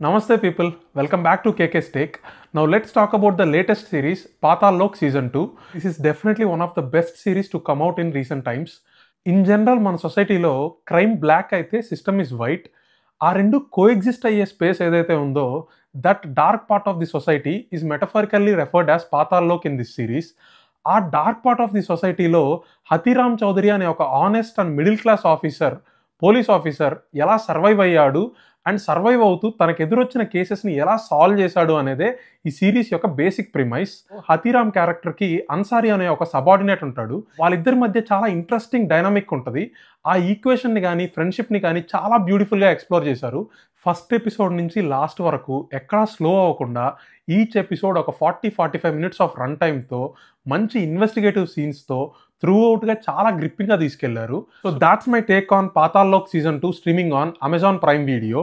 Namaste people, welcome back to KK's Take. Now let's talk about the latest series, Patal Lok Season 2. This is definitely one of the best series to come out in recent times. In general, మన సొసైటీలో crime black అయితే system is white. ఆ రెండు coexist అయ్యే space ఏదైతే ఉందో that dark part of the society is metaphorically referred as Paatal Lok in this series. ఆ dark part of the సొసైటీలో హతీరామ్ చౌదరి అనే ఒక honest and middle class officer, police officer ఎలా సర్వైవ్ అయ్యాడు అండ్ సర్వైవ్ అవుతూ తనకు ఎదురొచ్చిన కేసెస్ని ఎలా సాల్వ్ చేశాడు అనేదే ఈ సిరీస్ యొక్క బేసిక్ ప్రిమైస్. హతీరామ్ క్యారెక్టర్కి అన్సారీ అనే ఒక సబార్డినేట్ ఉంటాడు. వాళ్ళిద్దరి మధ్య చాలా ఇంట్రెస్టింగ్ డైనామిక్ ఉంటుంది. ఆ ఈక్వేషన్ని కానీ ఫ్రెండ్షిప్ని కానీ చాలా బ్యూటిఫుల్గా ఎక్స్ప్లోర్ చేశారు. ఫస్ట్ ఎపిసోడ్ నుంచి లాస్ట్ వరకు ఎక్కడా స్లో అవ్వకుండా ఈచ్ ఎపిసోడ్ ఒక 40-45 మినిట్స్ ఆఫ్ రన్ టైమ్తో మంచి ఇన్వెస్టిగేటివ్ సీన్స్తో త్రూ అవుట్గా చాలా గ్రిప్పింగ్గా తీసుకెళ్లారు. So that's my take on Paatal Lok season 2 streaming on Amazon Prime video.